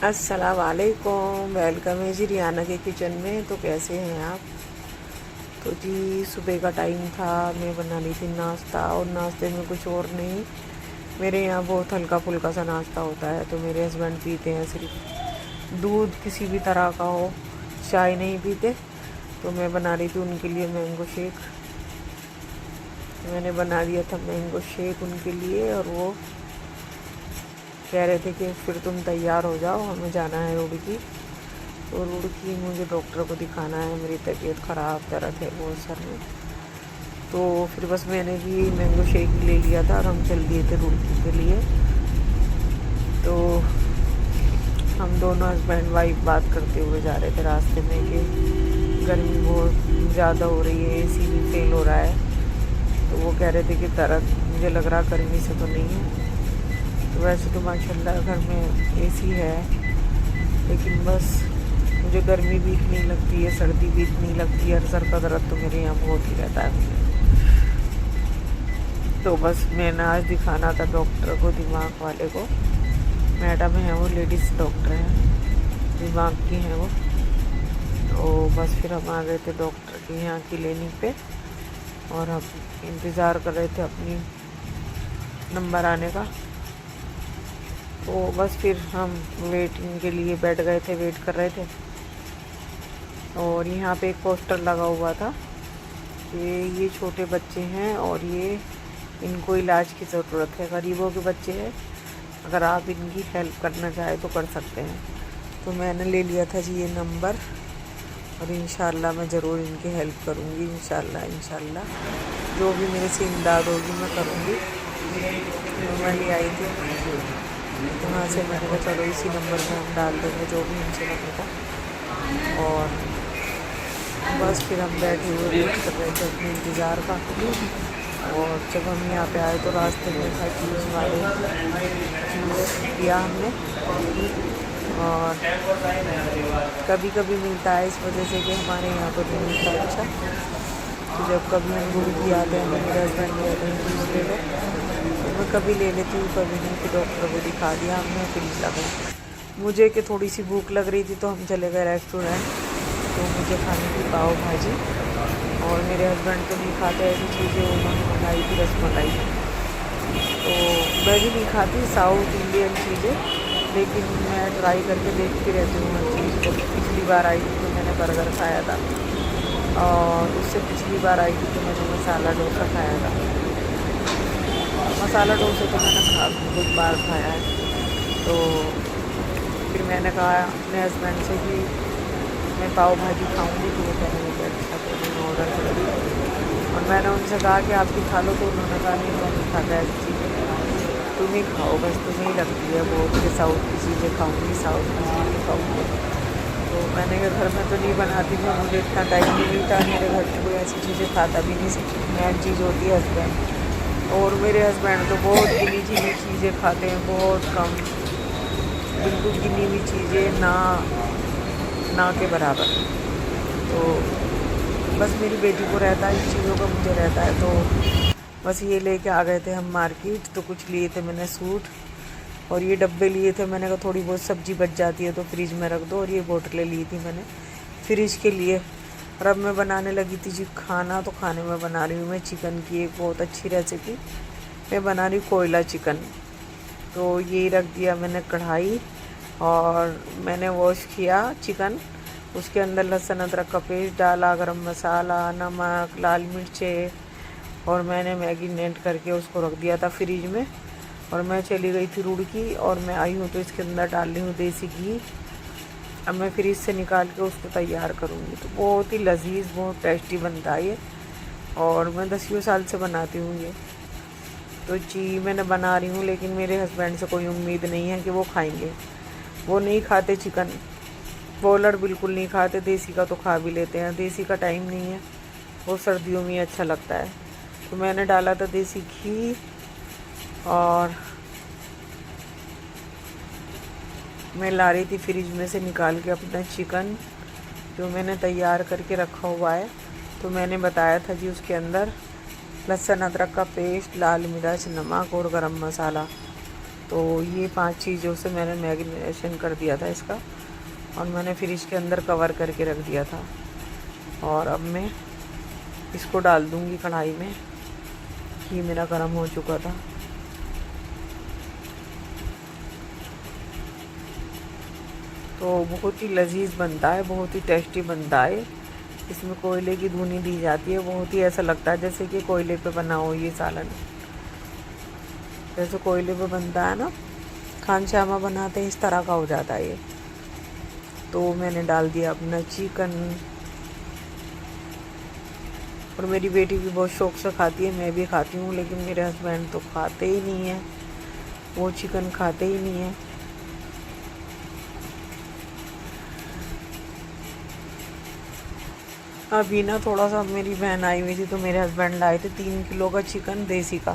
अस्सलाम वालेकुम, वेलकम है जी रियाना के किचन में। तो कैसे हैं आप? तो जी सुबह का टाइम था, मैं बना ली थी नाश्ता, और नाश्ते में कुछ और नहीं, मेरे यहाँ बहुत हल्का फुल्का सा नाश्ता होता है। तो मेरे हस्बैंड पीते हैं सिर्फ दूध, किसी भी तरह का हो, चाय नहीं पीते। तो मैं बना रही थी उनके लिए मैंगो शेक। मैंने बना दिया था मैंगो शेक उनके लिए, और वो कह रहे थे कि फिर तुम तैयार हो जाओ, हमें जाना है रुड़की। तो रुड़की मुझे डॉक्टर को दिखाना है, मेरी तबीयत ख़राब, दर्द है बहुत सर में। तो फिर बस मैंने भी मैंगो शेक ले लिया था और हम चल दिए थे रुड़की के लिए। तो हम दोनों हस्बैंड वाइफ बात करते हुए जा रहे थे रास्ते में कि गर्मी बहुत ज़्यादा हो रही है, एसी भी फेल हो रहा है। तो वो कह रहे थे कि दर्द मुझे लग रहा गर्मी से तो नहीं है। तो वैसे तो माशाल्लाह घर में एसी है, लेकिन बस मुझे गर्मी भी इतनी लगती है, सर्दी भी इतनी लगती है, और सर का दर्द तो मेरे यहाँ बहुत ही रहता है मुझे। तो बस मैंने आज दिखाना था डॉक्टर को, दिमाग वाले को। मैडम है वो, लेडीज़ डॉक्टर हैं, दिमाग की हैं वो। तो बस फिर हम आ गए थे डॉक्टर के यहाँ क्लिनिक पे, और हम इंतज़ार कर रहे थे अपनी नंबर आने का। तो बस फिर हम वेटिंग के लिए बैठ गए थे, वेट कर रहे थे। और यहाँ पे एक पोस्टर लगा हुआ था कि ये छोटे बच्चे हैं और ये इनको इलाज की ज़रूरत है, गरीबों के बच्चे हैं, अगर आप इनकी हेल्प करना चाहें तो कर सकते हैं। तो मैंने ले लिया था जी ये नंबर, और इंशाल्लाह मैं ज़रूर इनकी हेल्प करूँगी। इंशाल्लाह जो भी मेरे से इमदाद होगी मैं करूँगी। तो मैं ले आई थी वहाँ से, मैंने कहा चलो इसी नंबर में हम डाल देंगे जो भी हमसे लगेगा। और बस फिर हम बैठे हुए वेट कर रहे थे अपने इंतज़ार का। और जब हम यहाँ पे आए तो रास्ते में था जूस वाले, जूस पिया हमने। और कभी कभी मिलता है, इस वजह से कि हमारे यहाँ पर नहीं मिलता अच्छा। तो जब कभी हम रुड़की आते हैं, मेरे हस्बैंड कहते हैं जूस ले लो, तो मैं कभी ले लेती हूँ, कभी नहीं। फिर डॉक्टर को दिखा दिया हमने, फिर लगा मुझे कि थोड़ी सी भूख लग रही थी, तो हम चले गए रेस्टोरेंट। तो मुझे खानी थी पाव भाजी, और मेरे हस्बैंड तो नहीं खाते ऐसी चीज़ें, उन्होंने मंगाई थी रसमलाई। तो मैं भी नहीं खाती साउथ इंडियन चीज़ें, लेकिन मैं ट्राई करके देखती रहती हूँ हर चीज़ को। पिछली बार आई थी तो मैंने बर्गर खाया था, और उससे पिछली बार आई थी तो मैंने मसाला डोसा खाया था। मसाला डोसा तो मैंने बहुत बार खाया है। तो फिर मैंने कहा अपने हस्बैंड से कि मैं पाव भाजी खाऊंगी, तो वो कहने लगे अच्छा, तो मैंने ऑर्डर कर दिया। और मैंने उनसे कहा कि आप भी खा लो, तो उन्होंने कहा नहीं मैं नहीं खाता ऐसी चीज़ें, तुम ही खाओ, बस तुम्हें ही लगती है बहुत कि साउथ की चीज़ें खाऊंगी, साउथ की चीज़ें खाऊंगी। तो मैंने कहा घर में तो नहीं बनाती मैं, मुझे इतना टाइम नहीं मिलता, मेरे घर में कोई ऐसी चीज़ें खाता भी नहीं। सबसे मेन चीज़ होती है हस्बैंड, और मेरे हस्बैंड तो बहुत गिनी चुनी चीज़ें खाते हैं, बहुत कम, बिल्कुल गिनी हुई चीज़ें, ना के बराबर। तो बस मेरी बेटी को रहता है इन चीज़ों का, मुझे रहता है। तो बस ये लेके आ गए थे हम मार्केट। तो कुछ लिए थे मैंने सूट, और ये डब्बे लिए थे। मैंने कहा थोड़ी बहुत सब्ज़ी बच जाती है तो फ्रिज में रख दो, और ये बोतलें ली थी मैंने फ्रिज के लिए। और अब मैं बनाने लगी थी जी खाना। तो खाने में बना रही हूँ मैं चिकन की एक बहुत अच्छी रेसिपी, मैं बना रही हूँ कोयला चिकन। तो ये रख दिया मैंने कढ़ाई, और मैंने वॉश किया चिकन, उसके अंदर लहसुन अदरक का पेस्ट डाला, गरम मसाला, नमक, लाल मिर्चें, और मैंने मैगिनेट करके उसको रख दिया था फ्रिज में। और मैं चली गई थी रुड़की, और मैं आई हूँ तो इसके अंदर डाल रही हूँ देसी घी। अब मैं फ्रिज से निकाल के उसको तैयार करूँगी। तो बहुत ही लजीज, बहुत टेस्टी बनता है ये, और मैं 10 साल से बनाती हूँ ये। तो जी मैंने बना रही हूँ, लेकिन मेरे हस्बैंड से कोई उम्मीद नहीं है कि वो खाएंगे। वो नहीं खाते चिकन, बॉयलर बिल्कुल नहीं खाते। देसी का तो खा भी लेते हैं, देसी का टाइम नहीं है, वो सर्दियों में अच्छा लगता है। तो मैंने डाला था देसी घी, और मैं ला रही थी फ्रिज में से निकाल के अपना चिकन जो मैंने तैयार करके रखा हुआ है। तो मैंने बताया था जी उसके अंदर लहसुन अदरक का पेस्ट, लाल मिर्च, नमक और गरम मसाला। तो ये 5 चीज़ों से मैंने मैरिनेशन कर दिया था इसका, और मैंने फिर इसके अंदर कवर करके रख दिया था। और अब मैं इसको डाल दूँगी कढ़ाई में। घी मेरा गर्म हो चुका था। तो बहुत ही लजीज बनता है, बहुत ही टेस्टी बनता है। इसमें कोयले की धुनी दी जाती है, बहुत ही ऐसा लगता है जैसे कि कोयले पे बना हो ये सालन। जैसे कोयले पे बनता है ना, खानशामा बनाते हैं, इस तरह का हो जाता है ये। तो मैंने डाल दिया अपना चिकन, और मेरी बेटी भी बहुत शौक से खाती है, मैं भी खाती हूँ, लेकिन मेरे हस्बैंड तो खाते ही नहीं हैं, वो चिकन खाते ही नहीं हैं। अभी ना थोड़ा सा मेरी बहन आई हुई थी, तो मेरे हस्बैंड लाए थे 3 किलो का चिकन देसी का।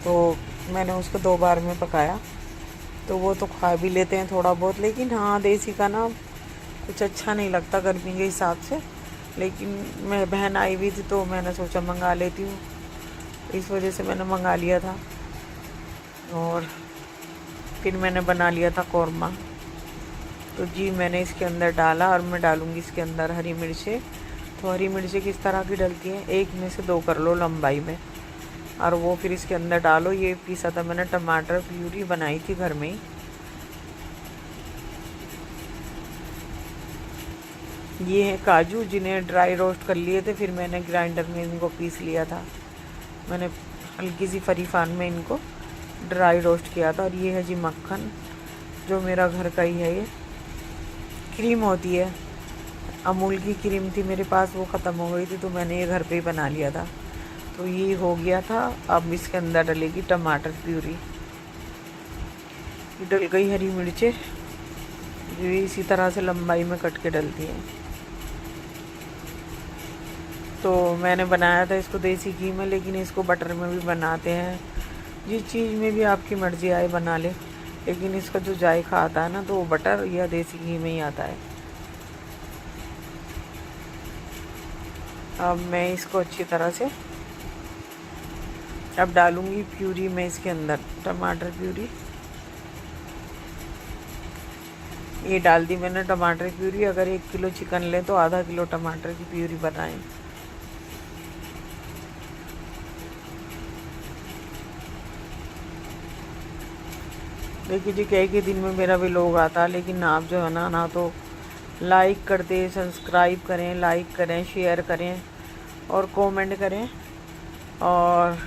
तो मैंने उसको 2 बार में पकाया, तो वो तो खा भी लेते हैं थोड़ा बहुत, लेकिन हाँ देसी का ना कुछ अच्छा नहीं लगता गर्मी के हिसाब से। लेकिन मैं बहन आई हुई थी तो मैंने सोचा मंगा लेती हूँ, इस वजह से मैंने मंगा लिया था। और फिर मैंने बना लिया था कौरमा। तो जी मैंने इसके अंदर डाला, और मैं डालूँगी इसके अंदर हरी मिर्चें। तो हरी मिर्चें किस तरह की डलती हैं, 1 में से 2 कर लो लंबाई में, और वो फिर इसके अंदर डालो। ये पीसा था मैंने, टमाटर प्यूरी बनाई थी घर में ही। ये है काजू, जिन्हें ड्राई रोस्ट कर लिए थे, फिर मैंने ग्राइंडर में इनको पीस लिया था। मैंने हल्की सी फरीफान में इनको ड्राई रोस्ट किया था। और ये है जी मक्खन, जो मेरा घर का ही है। ये क्रीम होती है, अमूल की क्रीम थी मेरे पास, वो ख़त्म हो गई थी, तो मैंने ये घर पे ही बना लिया था। तो ये हो गया था। अब इसके अंदर डलेगी टमाटर प्यूरी। डल गई हरी मिर्चें, जो इसी तरह से लंबाई में कट के डलती हैं। तो मैंने बनाया था इसको देसी घी में, लेकिन इसको बटर में भी बनाते हैं। जिस चीज़ में भी आपकी मर्ज़ी आए बना ले, लेकिन इसका जो जायका आता है ना, तो वो बटर या देसी घी में ही आता है। अब मैं इसको अच्छी तरह से अब डालूँगी प्यूरी में इसके अंदर, टमाटर प्यूरी। ये डाल दी मैंने टमाटर प्यूरी। अगर 1 किलो चिकन लें तो आधा किलो टमाटर की प्यूरी बनाएं। देखिए जी, कई दिन में मेरा भी लोग आता, लेकिन आप जो है ना तो लाइक करते, सब्सक्राइब करें, लाइक करें, शेयर करें और कमेंट करें। और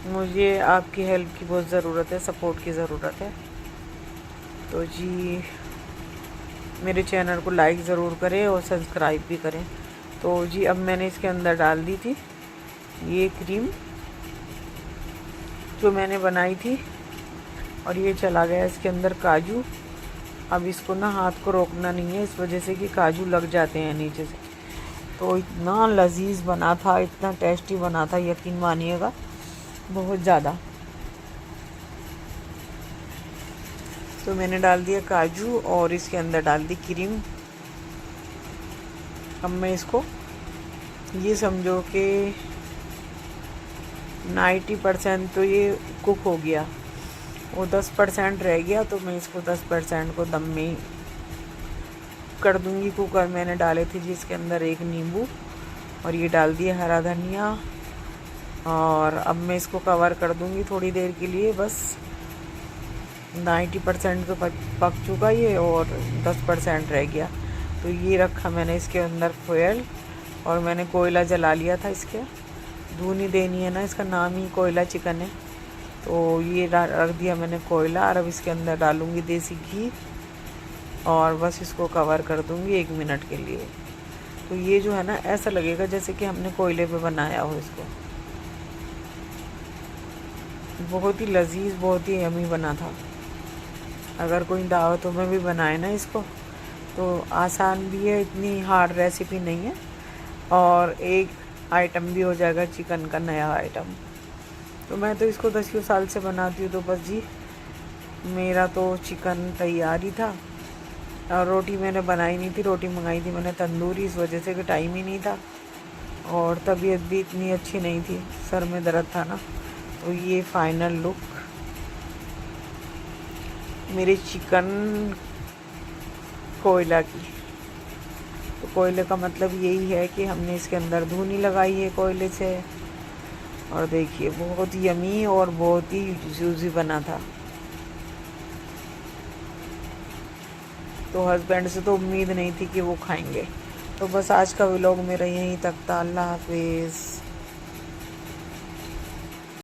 मुझे आपकी हेल्प की बहुत ज़रूरत है, सपोर्ट की ज़रूरत है। तो जी मेरे चैनल को लाइक ज़रूर करें और सब्सक्राइब भी करें। तो जी अब मैंने इसके अंदर डाल दी थी ये क्रीम जो मैंने बनाई थी, और ये चला गया इसके अंदर काजू। अब इसको ना हाथ को रोकना नहीं है, इस वजह से कि काजू लग जाते हैं नीचे से। तो इतना लजीज बना था, इतना टेस्टी बना था, यकीन मानिएगा, बहुत ज़्यादा। तो मैंने डाल दिया काजू और इसके अंदर डाल दी क्रीम। अब मैं इसको ये समझो कि 90% तो ये कुक हो गया, वो 10% रह गया, तो मैं इसको 10% को दम में कर दूंगी कुकर। मैंने डाले थे जिसके अंदर 1 नींबू, और ये डाल दिया हरा धनिया। और अब मैं इसको कवर कर दूंगी थोड़ी देर के लिए, बस 90% तो पक चुका ये, और 10% रह गया। तो ये रखा मैंने इसके अंदर फॉयल, और मैंने कोयला जला लिया था। इसके धुनी देनी है ना, इसका नाम ही कोयला चिकन है। तो ये रख दिया मैंने कोयला, और अब इसके अंदर डालूँगी देसी घी, और बस इसको कवर कर दूँगी 1 मिनट के लिए। तो ये जो है ना, ऐसा लगेगा जैसे कि हमने कोयले पे बनाया हो इसको। बहुत ही लजीज, बहुत ही यमी बना था। अगर कोई दावतों में भी बनाए ना इसको, तो आसान भी है, इतनी हार्ड रेसिपी नहीं है, और एक आइटम भी हो जाएगा चिकन का, नया आइटम। तो मैं तो इसको 10 साल से बनाती हूँ। तो बस जी मेरा तो चिकन तैयार ही था, और रोटी मैंने बनाई नहीं थी, रोटी मंगाई थी मैंने तंदूरी, इस वजह से कि टाइम ही नहीं था, और तबीयत भी इतनी अच्छी नहीं थी, सर में दर्द था ना। तो ये फाइनल लुक मेरी चिकन कोयला की। तो कोयले का मतलब यही है कि हमने इसके अंदर धुनी लगाई है कोयले से। और देखिए बहुत यमी और बहुत ही जूसी बना था। तो हस्बैंड से तो उम्मीद नहीं थी कि वो खाएंगे। तो बस आज का व्लॉग मेरा यहीं तक था। अल्लाह हाफिज़।